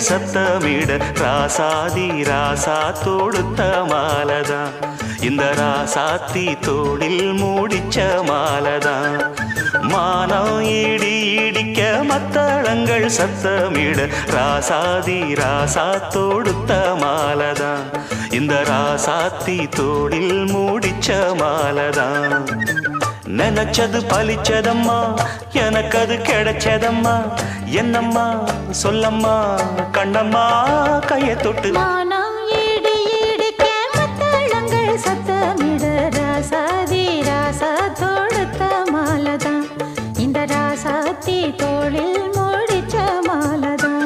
சத்தமிட ராசாதி ராசா தொடுத்த மாலதான் இந்த ராசாத்தி தோளில் மூடிச்ச மாலதான் மானம் இடி இடிக்க மத்தளங்கள் சத்தமிட ராசாதி ராசா தொடுத்த மாலதான் இந்த ராசாத்தி தோளில் மூடிச்ச மாலதான் நினைச்சது பலிச்சதம்மா எனக்கு அது கிடைச்சதம்மா என்னம்மா சொல்லம்மா கண்ணம்மா கைய தொட்டு சத்தமிட ராசாதி ராசா தொடுத்த மாலதான் இந்த ராசாத்தி தோளில் மூடிச்ச மாலதான்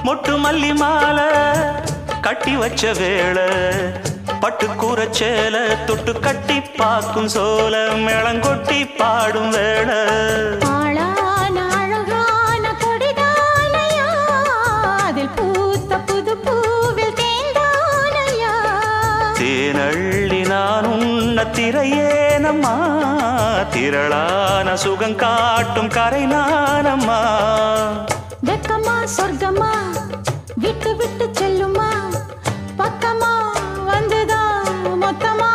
மொட்டு மல்லி மாலை கட்டி வச்ச வேளை பட்டு கூரச்சேல தொட்டு கட்டி பாக்கும் சோல மேளங்கொட்டி பாடும் வேளை தேனள்ளி நான் உன்ன திரையேனம்மா திரளான சுகம் காட்டும் கரை நானம்மா வெக்கமா சொர்க்கமா விட்டு விட்டு செல்லுமா பக்கமா வந்துதான் மொத்தமா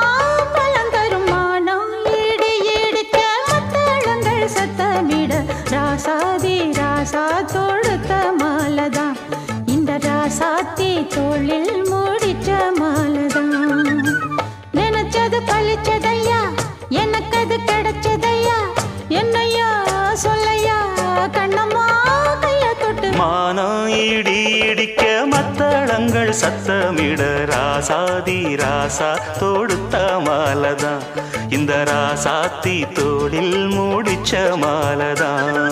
பலம் தருமா நான் ஈடு ஈடுக்க மத்தளங்கள் சத்தமிட ராசாதி ராசா தொடுத்த மாலதான் இந்த ராசாத்தி தோளில் மூடிச்ச மாலதான் நினைச்சது பழிச்சதையா எனக்கு அது கிடைச்சதையா என்னையா சொல்லையா கண்ணம்மா மானம் இடி இடிக்க மத்தளங்கள் சத்தமிட ராசாதி ராசா தொடுத்த மாலதான் இந்த ராசாத்தி தோளில் மூடிச்ச மாலதான்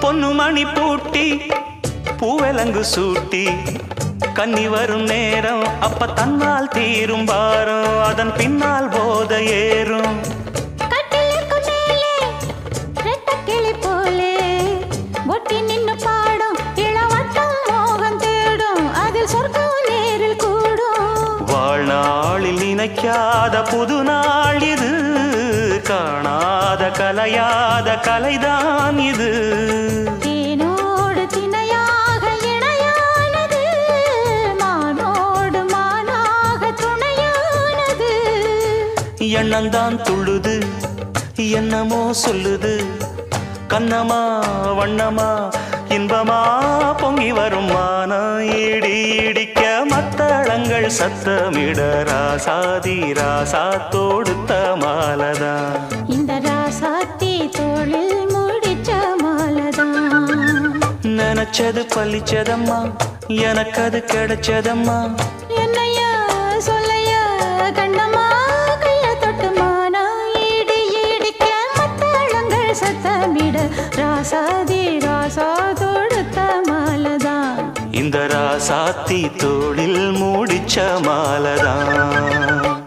பொன்னுமணி பூட்டி பூவலங்கு சூட்டி கன்னி வரும் நேரம் அப்ப தன்னால் தீரும் பாரம் அதன் பின்னால் போத ஏறும் ஒட்டி நின்னு பாடும் இளவட்டம் மோகம் தேடும் அதில் சொர்க்கம் நேரில் கூடும் வாழ்நாளில் நினைக்காத புது நாள் இது காணாத கலையாத கலைதான் இது தேனோடு திணையாக இணையானது மானோடு மானாக துணையானது எண்ணந்தான் துள்ளுது என்னமோ சொல்லுது கண்ணமா வண்ணமா இன்பமா பொங்கி வரும் மானம் இடி இடிக்க மத்தளங்கள் சத்தமிட ராசாதி ராசா தொடுத்த மாலதான் இந்த ராசாத்தி தோளில் மூடிச்ச மாலதான் நினைச்சது பழிச்சதம்மா எனக்கு அது கிடைச்சதம்மா என்னையா சொல்லையா கண்ணம்மா கைய தொட்டு மானா ஈடு ஈடிக்க மத்தளங்கள் சத்தமிட ராசாதி ராசா தொடுத்த மாலதான் இந்த ராசாத்தி தோளில் மூடிச்ச மாலதான்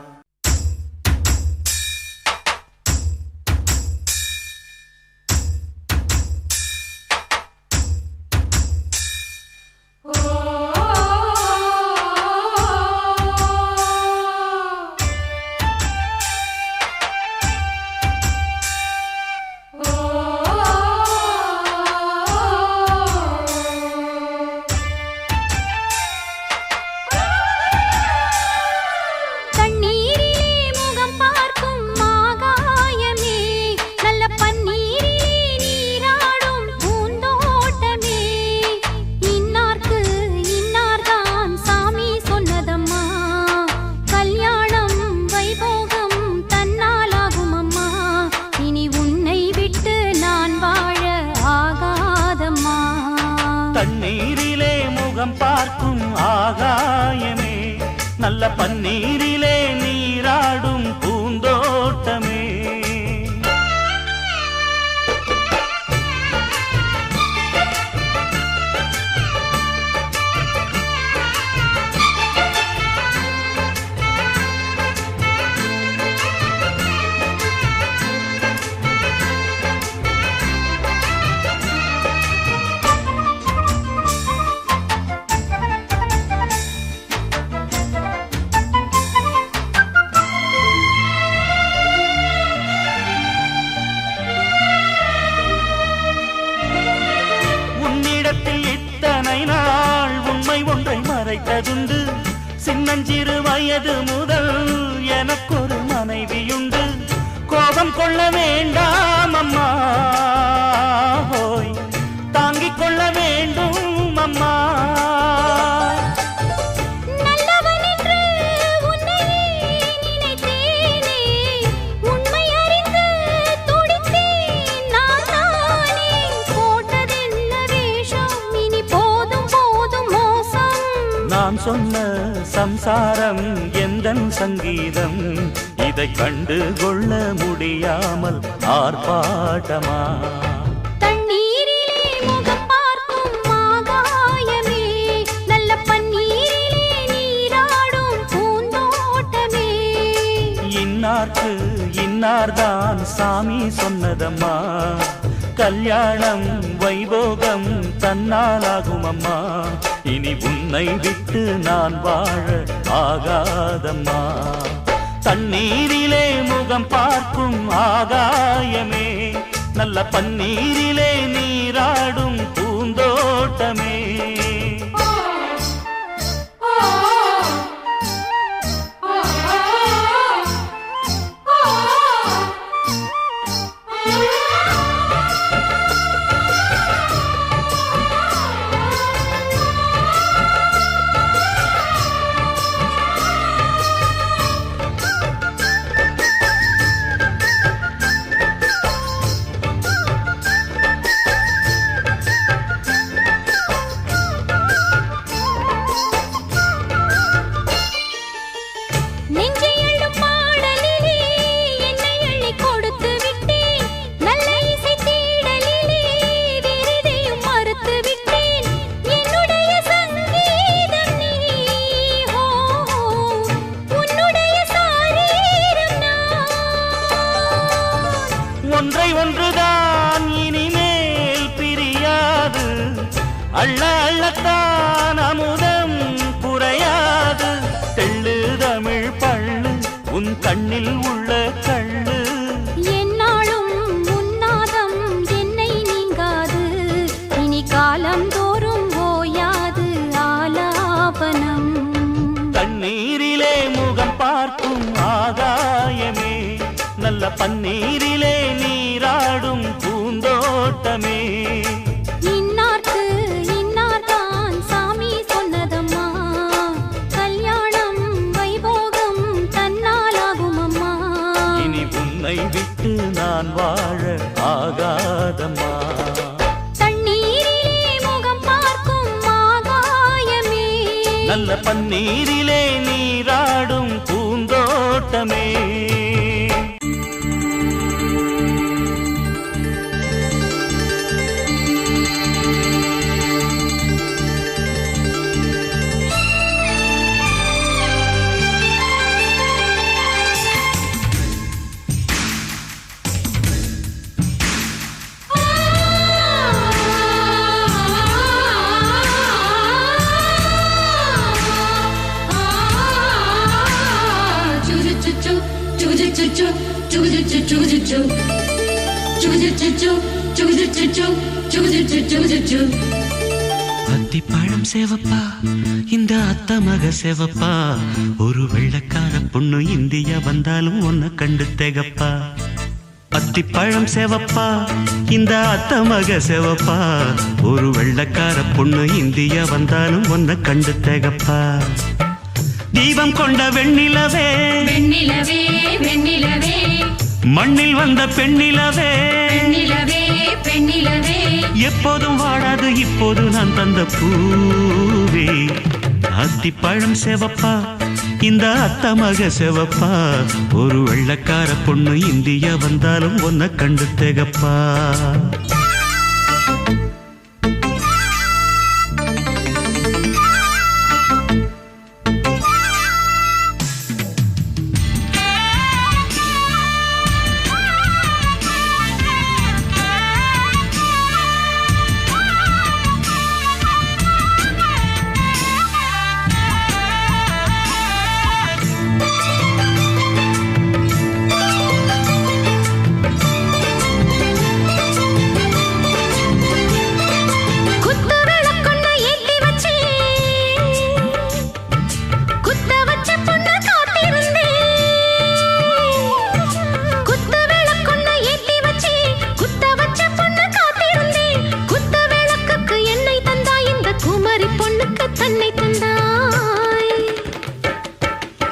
நல்ல பன்னீரிலே நீராடும் பூந்தோட்டமே. மறைத்ததுண்டு சின்னஞ்சிறு வயது முதல் எனக்கொரு மனைவியுண்டு. கோபம் கொள்ள வேண்டாம் அம்மா, ஹோய் தாங்கிக் கொள்ள வேண்டும் அம்மா. நான் சொன்ன சம்சாரம் எந்தன் சங்கீதம், இதை கண்டு கொள்ள முடியாமல் ஆர்ப்பாட்டமா. தண்ணீரிலே முகம் பார்க்கும் ஆகாயமே, நல்ல பன்னீரிலே நீராடும் பூந்தோட்டமே. இன்னார்க்கு இன்னார்தான் சாமி சொன்னதம்மா, கல்யாணம் வைபோகம் தன்னாலாகும் அம்மா. இனி உன்னை விட்டு நான் வாழ ஆகாதம்மா. தண்ணீரிலே முகம் பார்க்கும் ஆகாயமே, நல்ல பன்னீரிலே நீராடும் பூந்தோட்டமே. ஒன்றை ஒன்றுதான் இனிமேல் பிரியாது, அள்ள அள்ளத்தான் அமுதம் குறையாது. தெள்ளு தமிழ் பள்ளு உன் கண்ணில் உள்ள கள்ளு, என்னாலும் உன்னாதம் என்னை நீங்காது. இனி காலம் தோறும் ஓயாது ஆலாபனம். தண்ணீரிலே முகம் பார்க்கும் ஆகாயமே, நல்ல பன்னீரிலே நீராடும் பூந்தோட்டமே. இன்னார்க்கு இன்னார்தான் சாமி சொன்னதம்மா, கல்யாணம் வைபோகம் தன்னாலாகும் அம்மா. இனி உன்னை விட்டு நான் வாழ ஆகாதம்மா. தண்ணீரிலே முகம் பார்க்கும் ஆகாயமே, நல்ல பன்னீரிலே நீராடும் பூந்தோட்டமே. அத்திப்பழம் சேவப்பா, இந்த அத்த மக சேவப்பா, ஒரு வெள்ளக்கார பொண்ணு இந்தியா வந்தாலும் உன்னை கண்டு தேகப்பா. அத்திப்பழம் சேவப்பா, இந்த அத்த மக சேவப்பா, ஒரு வெள்ளக்கார பொண்ணு இந்தியா வந்தாலும் உன்னை கண்டு தேகப்பா. தீபம் கொண்ட வெண்ணிலவே வெண்ணிலவே வெண்ணிலவே, மண்ணில் வந்த பெண்ணிலவே பெண்ணிலவே பெண்ணிலவே, எப்போதும் வாடாது இப்போது நான் தந்த பூவே. அத்திப்பழம் செவப்பா இந்த அத்த மக செவப்பா ஒரு வெள்ளக்கார பொண்ணு இந்தியா வந்தாலும் ஒன்ன கண்டு திகப்பா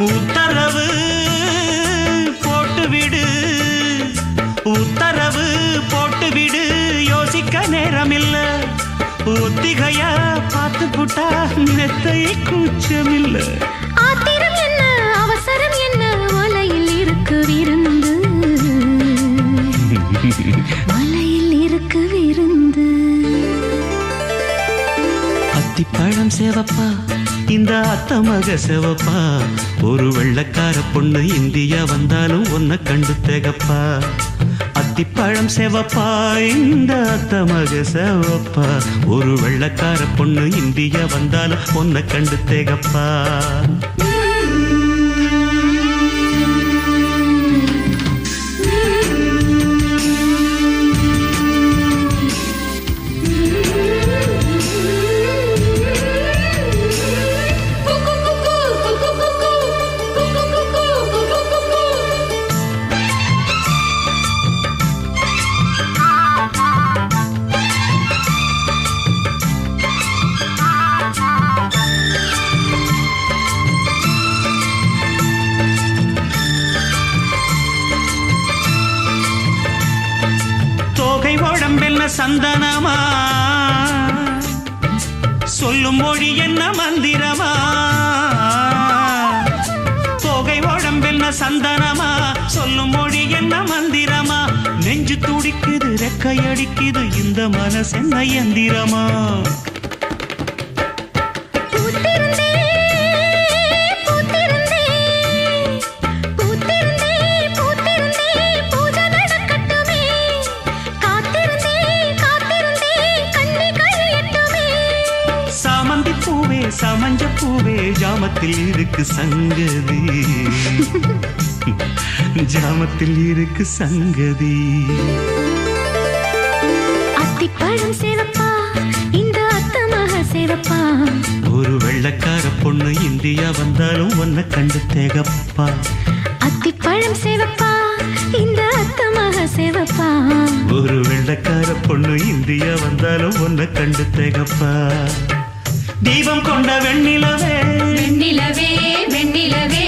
உத்தரவு போட்டுவிடு உத்தரவு போட்டுவிடு யோசிக்க நேரமில்ல ஒத்திகையா பார்த்து புட்டா நெத்தை கூச்சமில்ல ஆத்திரம் என்ன அவசரம் என்ன மலையில் இருக்கு விருந்து மலையில் இருக்கு விருந்து அத்திப்பழம் சேவப்பா இந்த அத்த மக செவப்பா ஒரு வெள்ளக்கார பொண்ணு இந்தியா வந்தாலும் ஒன்ன கண்டு திகப்பா அத்திப்பழம் செவப்பா இந்த அத்த மக செவப்பா ஒரு வெள்ளக்கார பொண்ணு இந்தியா வந்தாலும் ஒன்ன கண்டு திகப்பா சந்தனமா சொல்லும் மொழி என்ன மந்திரமா தோகை உடம்பென்ன சந்தனமா சொல்லும் மொழி என்ன மந்திரமா நெஞ்சு துடிக்குது ரெக்கை அடிக்குது இந்த மனசு என்ன எந்திரமா சமஞ்ச பூவே ஜாமத்தில் இருக்கு சங்கதி ஜாமத்தில் இருக்கு சங்கதி அத்திப்பழம் சேவப்பா இந்த அத்த மக சேவப்பா ஒரு வெள்ளக்கார பொண்ணு இந்தியா வந்தாலும் ஒன்ன கண்டு திகப்பா அத்திப்பழம் சேவப்பா இந்த அத்த மக சேவப்பா ஒரு வெள்ளக்கார பொண்ணு இந்தியா வந்தாலும் ஒன்ன கண்டு திகப்பா தீபம் கொண்ட வெண்ணிலவே வெண்ணிலவே வெண்ணிலவே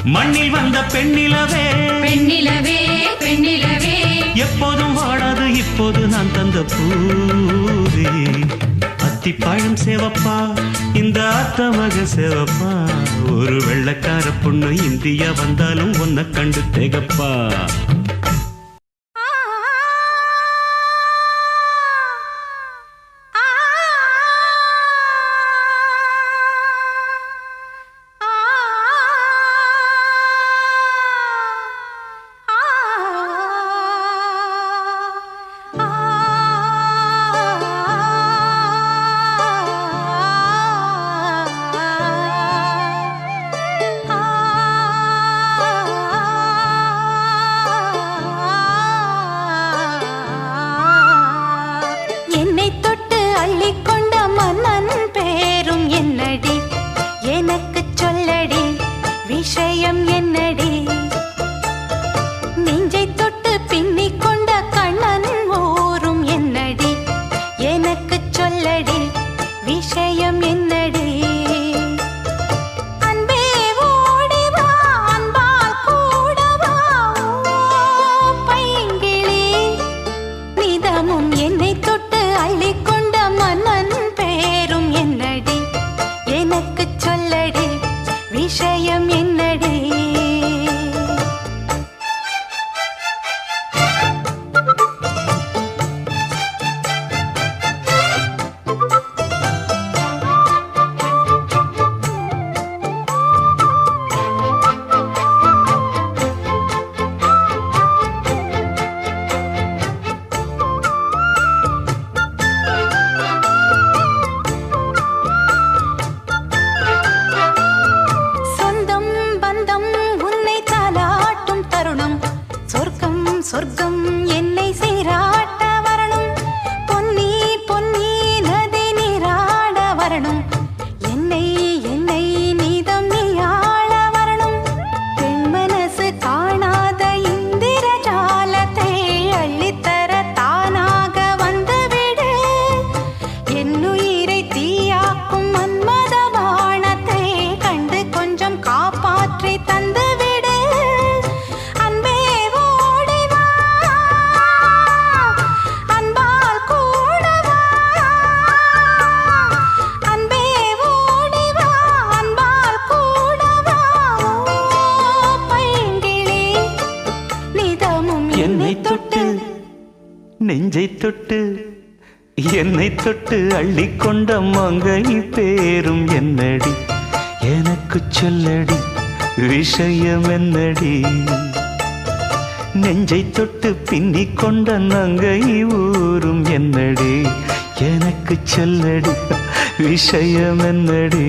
மண்ணில் வந்த பெண்ணிலவே பெண்ணிலவே பெண்ணிலவே எப்போதும் வாடாது இப்போது நான் தந்த பூவே அத்திப்பழம் சேவப்பா இந்த அத்த மக சேவப்பா ஒரு வெள்ளக்கார பொண்ணு இந்தியா வந்தாலும் ஒன்ன கண்டு திகப்பா விஷயம் என்னடி நெஞ்சை தொட்டு பின்னிக் கொண்ட கண்ணன் ஓரும் என்னடி எனக்கு சொல்லடி விஷயம் என்னடி அன்பே ஓடி வா அன்பால் கூட வா பைங்கிளி நிதமும் என்னை தொட்டு அள்ளிக்கொண்ட மன்னன் பேரும் என்னடி எனக்கு விஷயம் என்னடி? சொந்தம் பந்தம் உன்னை தாலாட்டும் தருணம், சொர்க்கம் சொர்க்கம் என்னை சீராட்ட வரணும், பொன்னி பொன்னி நதி நீராட வரணும், என்னை என்னை நீதம் நீயாள வரணும், பெண் மனசு காணாத இந்திர ஜாலத்தை அள்ளித்தர தானாக வந்துவிடு, என்னுயிரை தீயாக்கும் மன்மத வானத்தை கண்டு கொஞ்சம் காப்பாற்றி தந்துவிடு, அன்பே ஓடி வா, அன்பால் கூட வா, அன்பே ஓடி வா, அன்பால் கூட வா, ஓ பைங்கிளி நிதமும் என்னை தொட்டு நெஞ்சை தொட்டு என்னை தொட்டு அள்ளிக்கொண்ட மங்கை பேரும் என்னடி, எனக்கு சொல்லடி விஷயம் என்னடி, நெஞ்சை தொட்டு பின்னிக் கொண்ட நங்கை ஊரும் என்னடி, எனக்கு சொல்லடி விஷயம் என்னடி.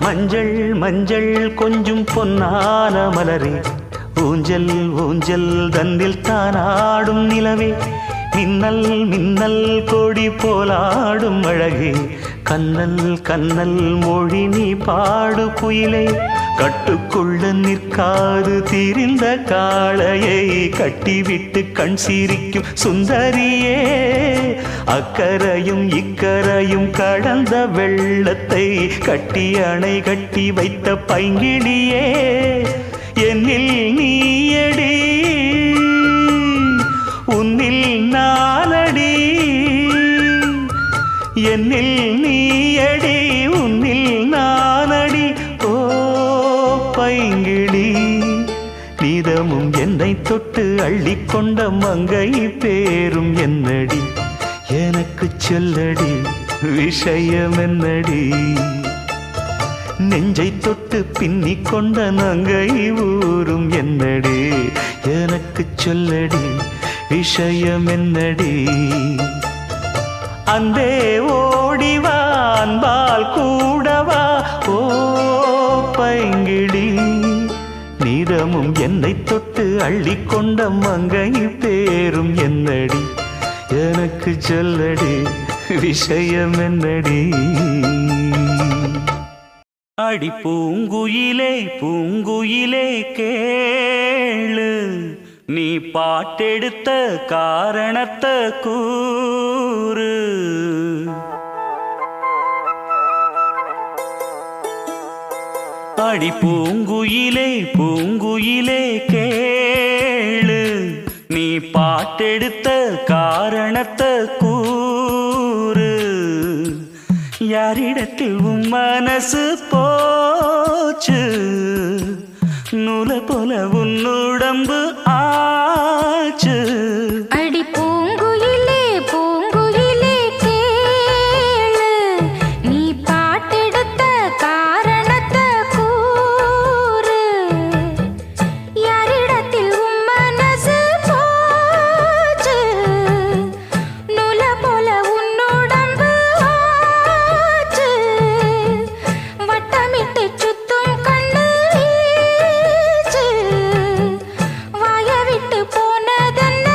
மஞ்சள் மஞ்சள் கொஞ்சம் பொன்னான மலரே, ஊஞ்சல் ஊஞ்சல் தன்னில் தானாடும் நிலவே, மின்னல் மின்னல் கொடி போலாடும் அழகே, கண்ணல் கண்ணல் மொழி நீ பாடு குயிலே, கட்டுக்குள்ள நிற்காது திரிந்த காளையை கட்டிவிட்டு கண் சிரிக்கும் சுந்தரியே, அக்கரையும் இக்கரையும் கடந்த வெள்ளத்தை கட்டி அணை கட்டி வைத்த பைங்கிளியே, என்னில் நீயடி உன்னில் நானடி, என்னில் நீயடி உன்னில் நானடி, ஓ பைங்கிளி நீதமும் என்னை தொட்டு அள்ளிக்கொண்ட மங்கை பேரும் என்னடி, எனக்கு சொல்லடி விஷயம் என்னடி, நெஞ்சை தொட்டு பின்னிக் கொண்ட நங்கை ஊரும் என்னடி, எனக்கு சொல்லடி விஷயம் என்னடி, அன்பே ஓடிவா அன்பால் கூடவா, ஓ பைங்கிளி நீதமும் என்னை தொட்டு அள்ளிக்கொண்ட மங்கை பேரும் என்னடி, எனக்கு சொல்லடி விஷயம் என்னடி. அடி பூங்குயிலே பூங்குயிலே கேளு, நீ பாட்டெடுத்த காரணத்தை கூறு, அடி பூங்குயிலே பூங்குயிலே கேளு, நீ பாட்டெடுத்த காரணத்தை கூறு, யாரிடத்தில் உன் மனசு போச்சு, நூல போல உன்னுடம்பு ஆச்சு, அடி பூங்குயிலே பூங்குயிலே கேளு, நீ பாட்டெடுத்த காரணத்தை கூறு, யாரிடத்தில் உன் மனசு போச்சு, நூல போல உன்னுடம்பு ஆச்சு, வட்டமிட்டு சுத்தும் கண்ணு வீச்சு, வாய விட்டு போனதென்ன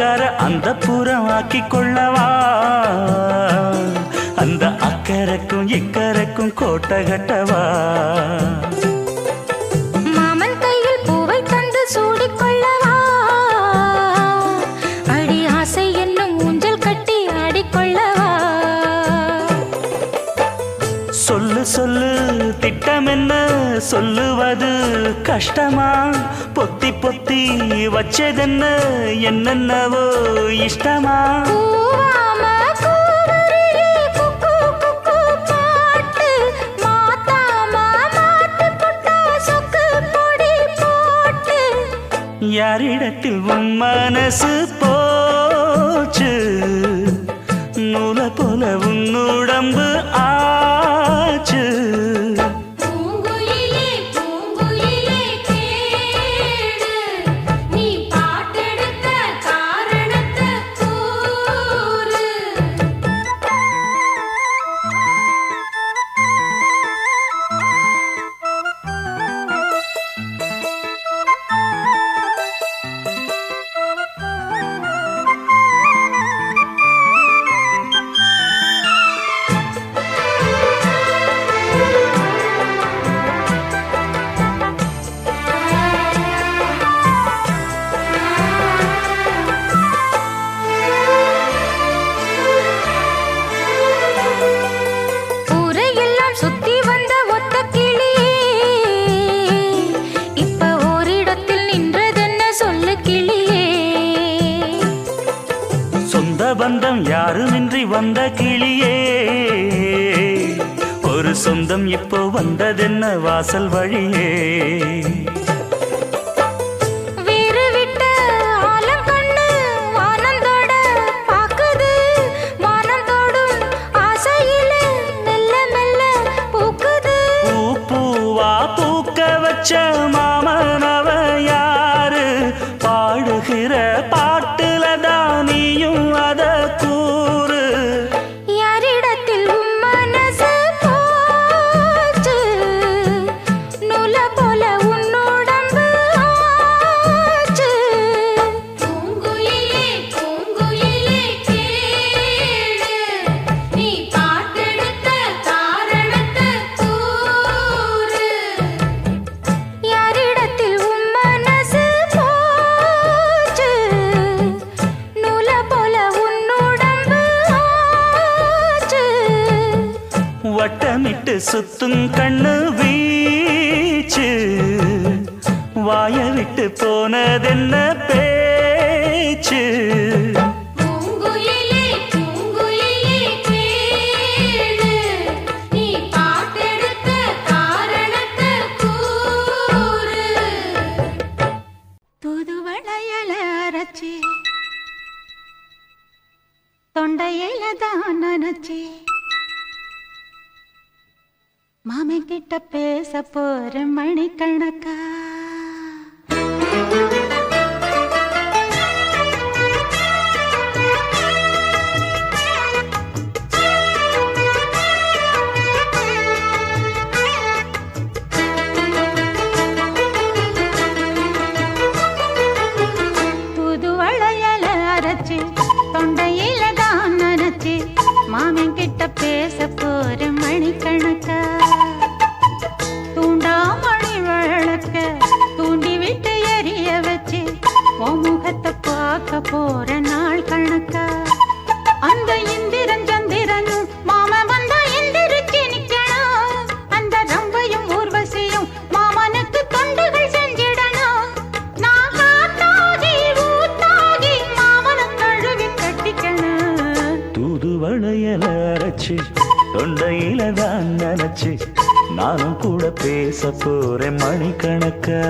கரை அந்த புறம் ஆக்கி கொள்ளவா அந்த அக்கறைக்கும் இக்கரைக்கும் கோட்டை கட்டவா மாமன் கையில் பூவை தந்து சூடிக்கொள்ளவா அடி ஆசை என்னும் ஊஞ்சல் கட்டி ஆடிக்கொள்ளவா சொல்லு சொல்லு திட்டம் என்ன சொல்லுவது கஷ்டமா பொத்தி பொத்தி வச்சதென்ன என்னென்னவோ இஷ்டமா கூவாம கூவருவி குக்கு குக்கு பாட்டு மாத்தாம மாட்டு புட்டா சொக்கு பொடி போட்டு யாரிடத்தில் உன் மனசு போச்சு நூலை போல உன் உடம்பு ஆச்சு பூங்குயிலே பூங்குயிலே கேடு நீ பாட்டெடுத்த காரணத்தை கூறு ஊரையெல்லாம் சுத்தி வந்த ஒத்த கிளியே இப்ப ஓரிடத்தில் நின்றதென்ன சொல்லு கிளியே சொந்த பந்தம் யாருமின்றி வந்த கிளியே ஒரு சொந்தம் இப்போ வந்ததென்ன வாசல் வழியே வீறு விட்ட ஆலங்கண்ணு வானந்தோட பாக்குது வானந்தோடும் ஆசையிலே மெல்ல மெல்ல பூக்குது பூ பூவா பூக்க வச்ச மாமனவ யாரு பாடுகிற பாட்டுல தானியும் அத கூறு யாரிடத்தில் உன் மனசு போச்சு நூல போல உன் உடம்பு ஆச்சு பூங்குயிலே பூங்குயிலே கேளு நீ பாட்டெடுத்த காரணத்தை கூறு யாரிடத்தில் உன் மனசு போச்சு நூல போல உன் உடம்பு ஆச்சு வட்டமிட்டு சுத்தும் கண்ணு வீச்சு வாய விட்டு போனதென்ன பேச்சு பூங்குயிலே பூங்குயிலே கேளு நீ பாட்டெடுத்த காரணத்தை கூறு தூதுவளையல அரைச்சி தொண்டையில தான் நினைச்சி மாமன் கிட்ட பேச போற மணிக்கணக்கா தூதுவளையல அரைச்சி தொண்டையில தான் நினைச்சி மாமன் கிட்ட பேச போற மணிக்கணக்கா தூண்டாமணி விளக்க தூண்டி விட்டு எரிய வச்சு உன் முகத்தை பார்க்க போற நாள் கணக்கா அந்த இந்திரன் சந்திரனும் மாம வந்தா எந்திரிச்சு நிக்கணும் அந்த ரம்பையும் ஊர்வசியும் மாமனுக்கு தொண்டுகள் செஞ்சிடணும் நான் காத்தாகி ஊத்தாகி மாமனை கழுவி கட்டிக்கணும் தூதுவளையல அரைச்சு தொண்டையில தான் நினைச்சு நானும் கூட பேச போறேன் மணிக்கணக்கா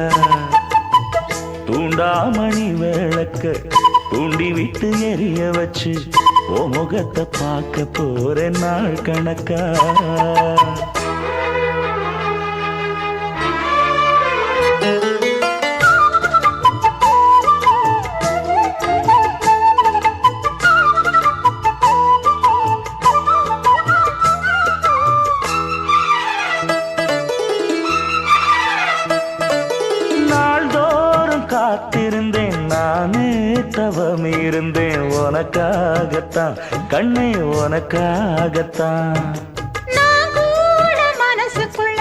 தூண்டாமணி விளக்க தூண்டி விட்டு எரிய வச்சு ஓ முகத்தை பார்க்க போறேன் நாள் கணக்கா காத்திருந்தேன் நானே தவமே இருந்தேன் உனக்காகத்தான் கண்ணே உனக்காகத்தான். நான் கூட மனசுக்குள்ள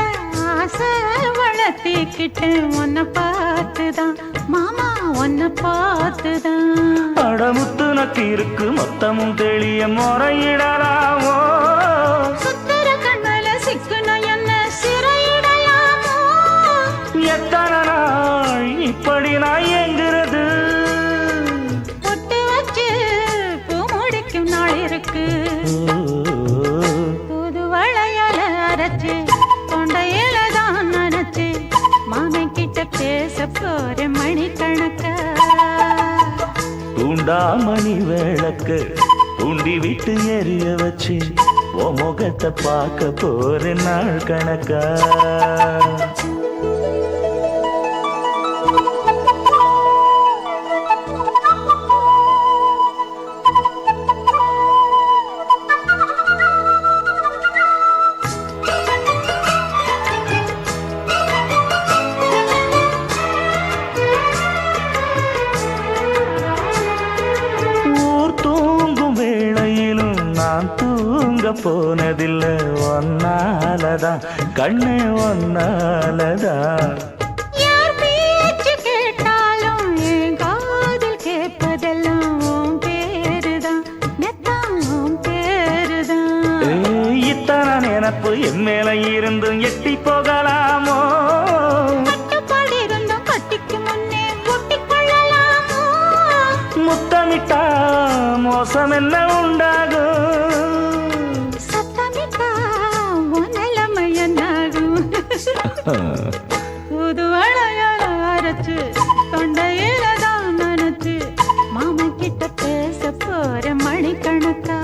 ஆசை வளர்த்திக்கிட்டேன் உன்னை பார்த்துதான் மாமா உன்னை பார்த்துதான். அடமுத்து நக்கு இருக்கு மொத்தமும் தெளிய முறையிடலாமோ சுத்தர கண்மல சிக்குன என்ன சிறையிடலாமோ. எத்தனை நாள் இப்படி நான் எங்கிறது பொட்டு வச்சு பூ முடிக்கும் நாள் இருக்கு. புது வளையல அரைச்சு தொண்டையில தான் நினைச்சு மாமன் கிட்ட பேச போற மணிக்கணக்கா. தூண்டாமணி விளக்கு தூண்டி விட்டு எரிய வச்சு ஓ முகத்தை பார்க்க போற நாள் கணக்கா. போனதில்லை ஒன்னாலதான் கண்ணே ஒன்னாலதான். யார் பேச்சு கேட்டாலும் என் காதில் கேட்பதெல்லாம் உன் பேருதான் நெத்தான் உன் பேருதான். இத்தனை நினப்பு என் மேல இருந்தும் எட்டி போகலாமோ கட்டுப்பாடு இருந்தும் கட்டிக்கு முன்னே ஒட்டிக் கொள்ளலாமோ. முத்தமிட்டா மோசம் என்ன உண்டாகும் புது வளையல அரைச்சு தொண்டையில தான் நினைச்சு மாமா கிட்ட பேச போற மணிக்கணக்கா.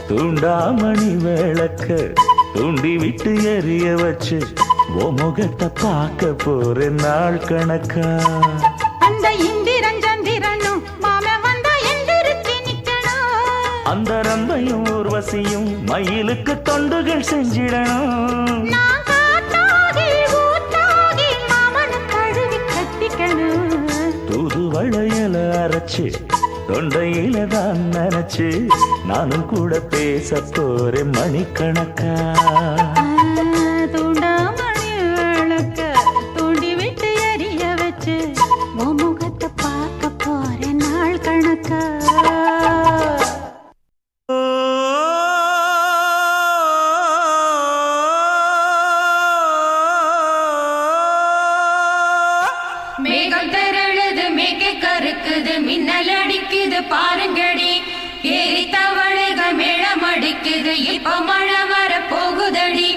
தூண்டாமணி விளக்கு தூண்டி விட்டு எரிய வச்சு ஓ முகத்தை பார்க்க போற நாள் கணக்கா. அந்த இந்திரன் சந்திரனும் மாமா வந்தா எந்திரிச்சு நிக்கணும். அந்த ரம்பையும் ஊர்வசியும் மயிலுக்கு தொண்டுகள் செஞ்சிடணும். தூது வளையல அரைச்சு தொண்டையில தான் நினைச்சு நானும் கூட பேச போறேன் மணிக்கணக்கா. தூண்டாமணி விளக்க தூண்டி விட்டு எரிய வச்சு உன் முகத்தை பார்க்க போறேன் நாள் கணக்கா. மேகம் திரழுது மேகை கருக்குது மின்னல் அடிக்குது பாருங்கடி ஏறி தவளைகள் மேளம் அடிக்குது இப்ப மழை வர போகுதடி.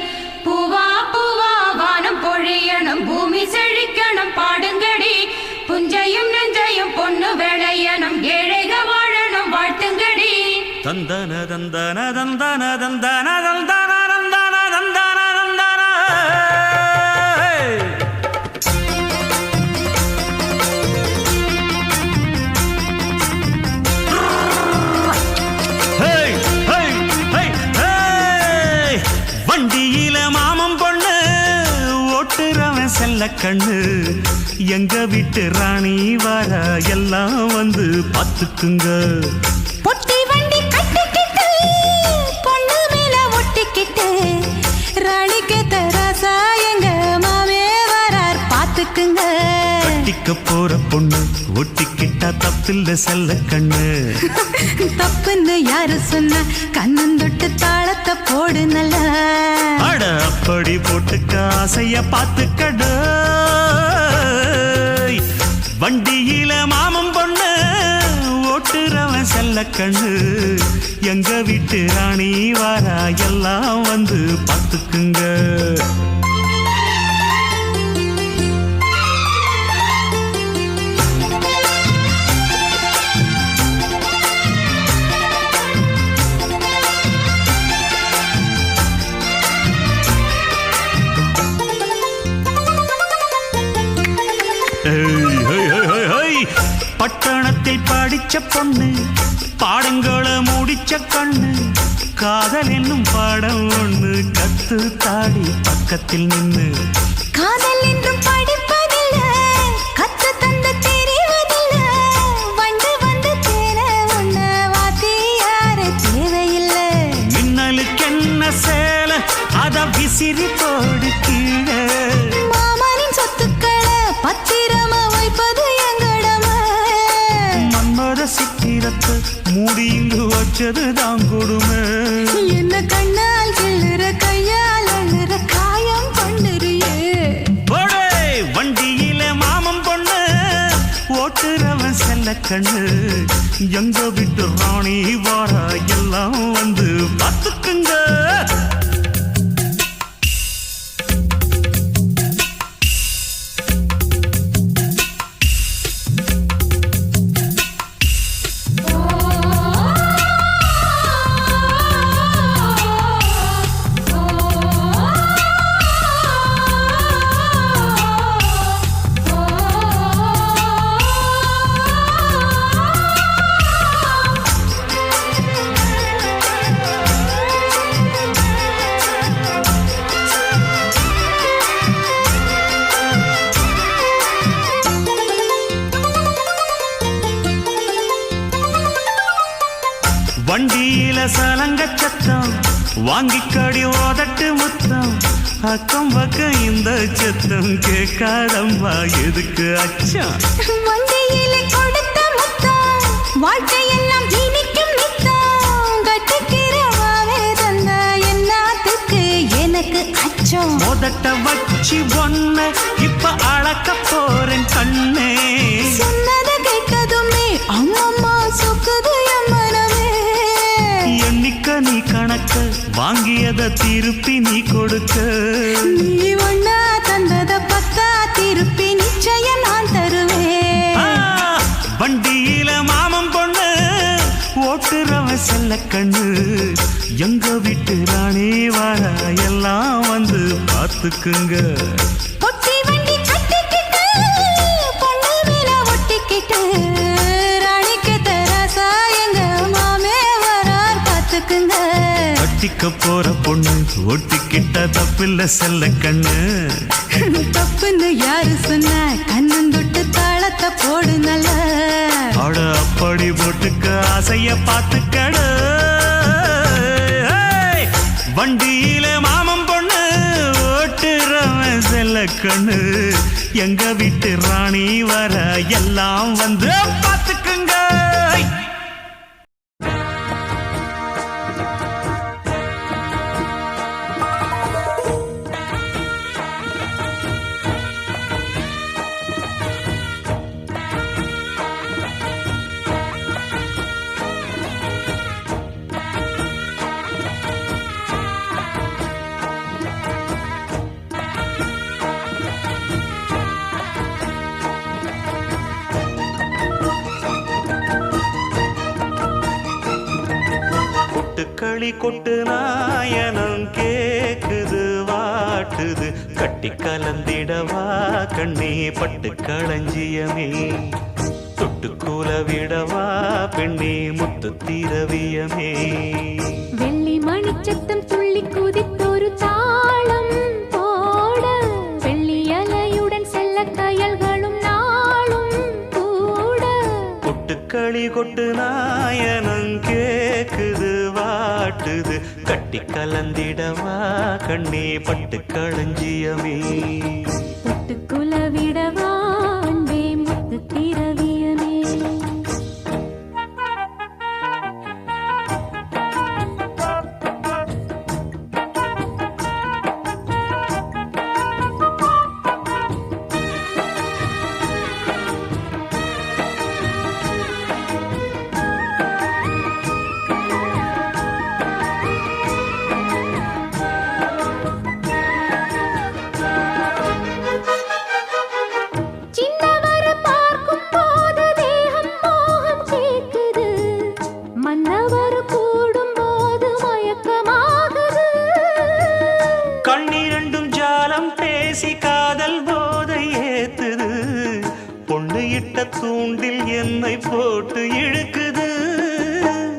பூவா பூவா வானம் பொழியணும் பூமி செழிக்கணும் பாடுங்கடி. புஞ்சையும் நெஞ்சையும் பொண்ணு விளையணும் ஏழைக வாழணும் வாழ்த்துங்கடி. தந்தன தந்தன தந்தன தந்தன தந்தன தந்தன தந்தன தந்தன. வண்டியில மாமன் பொண்ணு ஓட்டுறவன் செல்ல கண்ணு எங்க வீட்டு ராணி வர எல்லாம் வந்து பார்த்துக்குங்க. பொட்டி வண்டி கட்டிக்கிட்டு பொண்ணு மேல ஒட்டிக்கிட்டு ராணிக்கு தராசா எங்க மாவே வரார் பார்த்துக்குங்க. கட்டிக்க போற பொண்ணு ஒட்டிக்கிட்டா தப்பில்ல செல்ல கண்ணு. தப்புன்னு யாரு சொன்ன கண்ணந்தொட்டு தாளத்தை போடு நல்ல. அட அப்படி போட்டுக்க ஆசைய பார்த்துக்கட. வண்டியில மாமன் பொண்ணு ஓட்டுறவன் செல்ல கண்ணு எங்க வீட்டு ராணி வாரா எல்லாம் வந்து பார்த்துக்குங்க. பட்டணத்தில் படிச்ச பொண்ணு பாடங்களை முடிச்ச கண்ணு காதல் என்னும் பாடம் ஒண்ணு கத்து தாடி பக்கத்தில் நின்னு. காதல் என்றும் படிப்பதில்லை கத்து தந்த தெரிவதில்லை வண்டு அத விசிறி போடு கீழே. மாமனின் சொத்துக்களை பத்திரமா வைப்பது எங்கடமை. மன்மத சித்திரத்தை மூடி இங்கு வச்சது தான் கொடுமை. என்ன கண்ணால் கிள்ளுற கையால் அழுற காயம் பண்ணுறியே. வண்டியில மாமம் பொண்ணு ஓட்டுறவன் செல்ல கண்ணு. எங்க விட்டு ராணி வாரா எல்லாம் வந்து பார்த்துக்குங்க. வண்டியில சலங்க சத்தம் வாங்கிக்கடி ஓதட்டு முத்தம். அக்கம் பக்கம் இந்த சத்தம் கேட்காதம்மா எதுக்கு அச்சம். வண்டியில கொடுத்த முத்தம் வாழ்க்கையெல்லாம் இனிக்கும் நித்தம். கட்டிக்கிறவாவே தந்த என்னத்துக்கு எனக்கு அச்சம். மோதட்ட வச்சு ஒன்ன இப்ப அளக்க போறேன் கண்ணே. சொன்னதை கேட்கதுமே அம்மம்மா சொக்குது என் மனமே. எண்ணிக்க நீ கணக்க வாங்கியத திருப்பி நீ கொடுக்க. நீ ஒன்னா தந்தத பத்தா திருப்பி நிச்சயம் நான் தருவேன். வண்டியில மாமம் பொண்ணு ஓட்டுறவன் செல்ல கண்ணு. எங்க வீட்டு ராணி வார எல்லாம் வந்து பார்த்துக்குங்க. பொட்டி வண்டி கட்டிக்கிட்டு பொண்ணு மேல ஒட்டிக்கிட்டு ராணிக்கு தராசா எங்க மாமே வரார் பார்த்துக்குங்க. கட்டிக்க போற பொண்ணு ஒட்டிக்கிட்ட தப்பில்ல செல்ல கண்ணு. தப்புன்னு யாரு சொன்ன கண்ணந்தொட்டு தாளத்தை போடு நல்ல. அட அப்படி போட்டுக்க ஆசைய பார்த்துக்கடு. வண்டியில மாமம் பொண்ணு ஓட்டுறவன் செல்ல கண்ணு. எங்க வீட்டு ராணி வர எல்லாம் வந்து பார்த்துக்குங்க. களி கொட்டு நாயனம் கேக்குது வாட்டுது. கட்டி கலந்திடவா கண்ணே பட்டு களஞ்சியமே. தொட்டுக்கூல விடவா பெண்ணே முத்து திரவியமே. வெள்ளி மணிச்சத்தம் துள்ளி குதித்தொரு தாளம் போட. வெள்ளி அலையுடன் செல்ல கயல்களும் நாளும் கூட. கொட்டுக்களி கொட்டு நாயனம் கேக்குது வாட்டுது. கட்டி கலந்திடவா கண்ணே பட்டு களஞ்சியமே. தொட்டுக்குல விடவா அன்பே முத்து திரவியமே. தூண்டில் என்னை போட்டு இழுக்குது.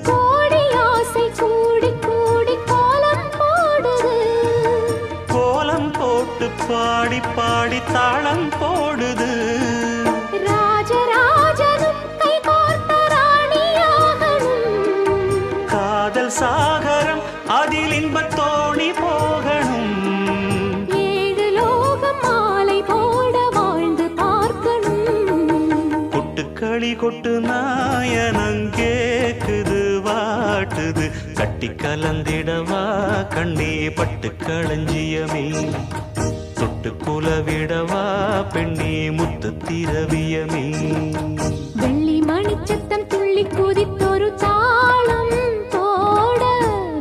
கோடி ஆசை கூடி கூடி கோலம் போடுது. கோலம் போட்டு பாடி பாடி தாளம் போடுது. ராஜராஜனும் கை கோர்த்த ராணியாகணும். காதல் சாகரம் அதில் இன்பத் தோணி போகணும். கொட்டு நாயனம் கேக்குது வாட்டுது கட்டி கலந்திடவா கண்ணே பட்டு களஞ்சியமே தொட்டு குலவிடவா பெண்ணே முத்து திரவியமே வெள்ளி மணிச்சத்தம் துள்ளி குதித்தொரு தாளம் போட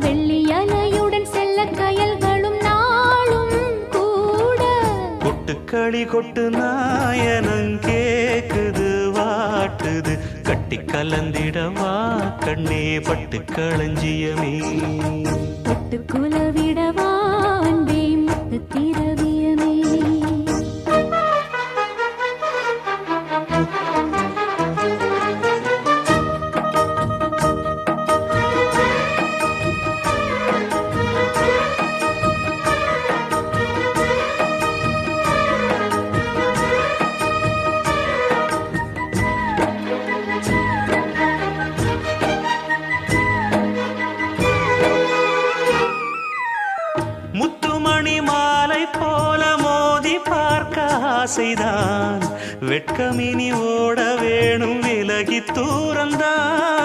வெள்ளி அலையுடன் செல்ல கயல்களும் நாளும் கூட கொட்டுக்களி கொட்டு நாயனம் கேக்குது வாட்டுது கட்டி கலந்திடவா கண்ணே பட்டு களஞ்சியமே தொட்டு குலவிடவா அன்பே முத்து திரவியமே முத்துமணி மாலை போல மோதி பார்க்க ஆசைதான் வெட்கமினி ஓட வேணும் விலகி தூரந்தான்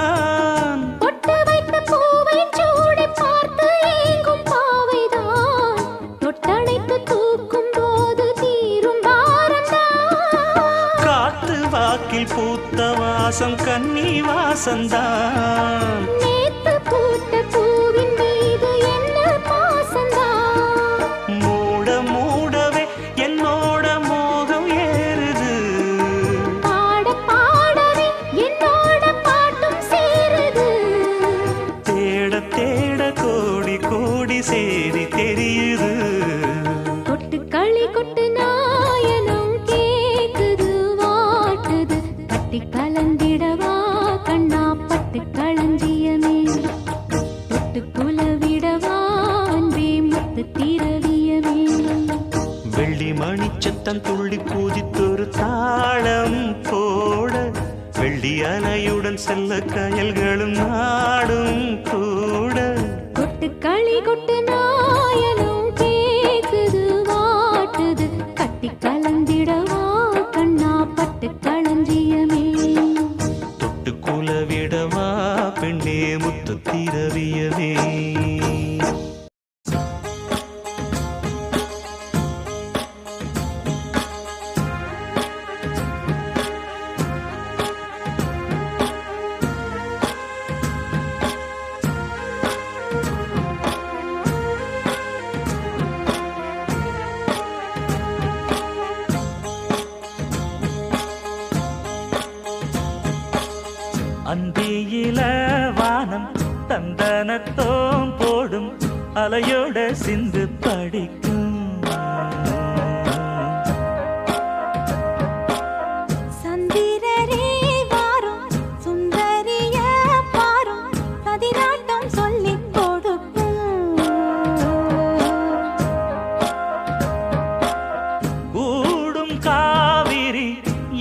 பொட்டு வைத்த பூவை சூடி பார்த்து ஏங்கும் பாவைதான் தொட்டணைத்து தூக்கும் போது தீரும் பாரந்தான் காத்து வாக்கில் பூத்த வாசம் கன்னி வாசந்தான் நேத்து பூத்த பூவின் மீது என்ன பாசந்தான் மூட மூடவே என்னோட மோகம் ஏறுது பாட பாடவே என்னோட பாட்டும் சேருது தேட தேட கோடி கோடி சேரி தெரியுது கொட்டு களி கொட்டு நாயனம் கேக்குது வாட்டுது கட்டி கலந்திடவா கண்ணா பட்டு களஞ்சியமே தொட்டு குலவிடவா அன்பே முத்து திரவியமே வெள்ளி மணிச்சத்தம் துள்ளி குதித்தொரு தாளம் போட வெள்ளி அலையுடன் செல்ல கயல்களும் நாடும் கூட கொட்டு களி கொட்டு நாயனம் கேக்குது வாட்டுது கட்டி கலந்திடவா கண்ணா பட்டு களஞ்சியமே தொட்டு குலவிடவா பெண்ணே முத்து திரவியமே அந்தியில வானம் தந்தனத்தோம் போடும் அலையோட சிந்து படிக்கும் சந்திரரே வாரும் சுந்தரிய பாரும் பதினாட்டம் சொல்லிக் கொடுக்கும் கூடும் காவிரி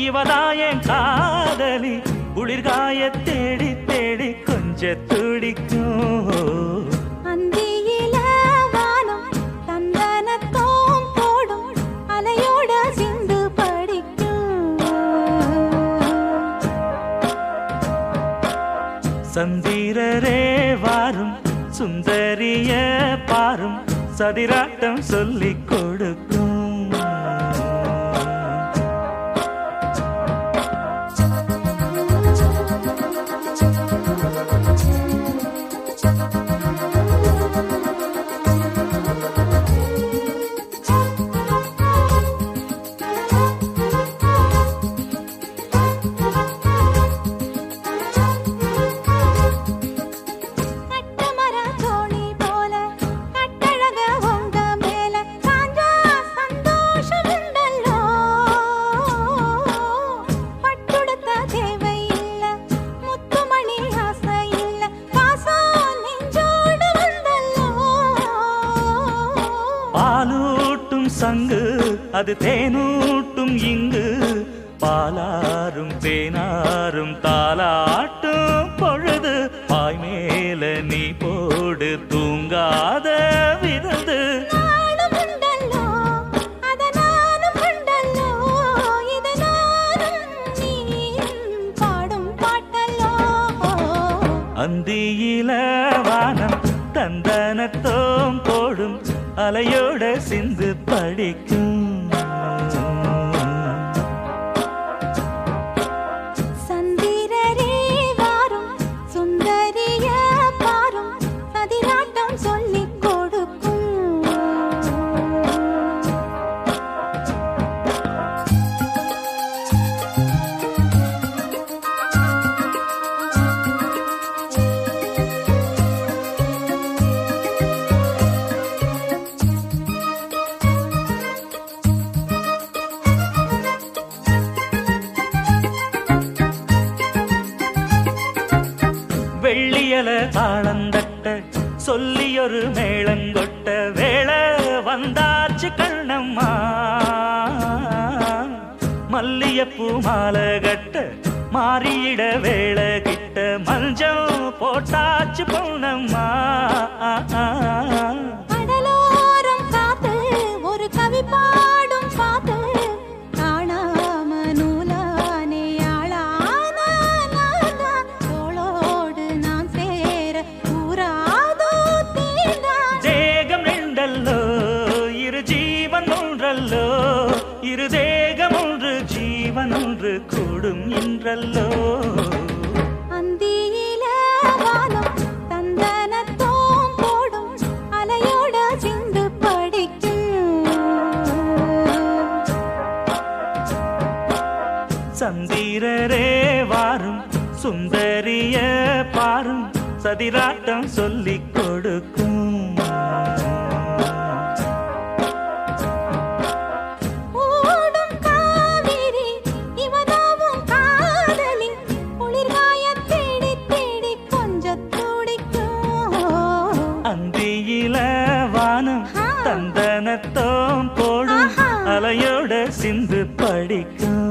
இவதாயன் காதலி குளிர்காய தேடி தேடி கொஞ்ச துடிக்கும் அந்தியில வானம் தந்தனத்தோம் போடும் அலையோட சிந்து படிக்கும் சந்திரரே வாரும் சுந்தரிய பாரும் சதிராட்டம் சொல்லிக் கொடுக்கும் கட்டமர தோணி போல கட்டழக உங்க மேல சாஞ்சா சந்தோஷம் உண்டல்லோ பட்டுடுத்த தேவை இல்ல முத்துமணி ஆசை இல்ல பாசம் நெஞ்சோடு வந்தல்லோ பாலூட்டும் சங்கு அது தேனூட்டும் இங்கு பாலாரும் தேனாரும் தாலாட்டும் பொழுது பாய் மேல நீ போடு தூங்காத விருந்து நானும் உண்டல்லோ அத நானும் உண்டல்லோ இத நானும் நீயும் பாடும் அந்தியில வானம் தந்தனத்தோம் போடும் அலையோட சிந்து படிக்கும் சந்திரரே வாரும் சுந்தரிய பாரும் சதிராட்டம் சொல்லிக் கொடுக்கும் வெள்ளியல தாளந்தட்ட சொல்லியொரு மேளங்கொட்ட வேளை வந்தாச்சு கண்ணம்மா மல்லியப்பூ மாலை கட்ட மாறியிட வேளை கிட்ட மஞ்சள் போட்டாச்சு பொன்னம்மா கடலோரம் காத்து ஒரு கவி பாடும் பாத்து காணாம நூலானே ஆளான தோளோடு நான் சேர கூறாதோ தீண்டா தேகம் ரெண்டல்லோ இரு ஜீவன் ஒன்றல்லோ இரு தேகம் ஒன்று ஜீவன் ஒன்று கூடும் என்றல்லோ அந்தியில வானம் தந்தனத்தோம் போடும் அலையோட சிந்து படிக்கும் சந்திரரே வாரும் சுந்தரிய பாரும் சதிராட்டம் சொல்லிக் கொடுக்கும் ஓடும் காவிரி இவதாவும் காதலி குளிர்காயத் தேடி தேடி கொஞ்சத் துடிக்கும் அந்தியில வானம் ஆ. தந்தனத்தோம் போடும் ஆஹா. அலையோட சிந்து படிக்கும்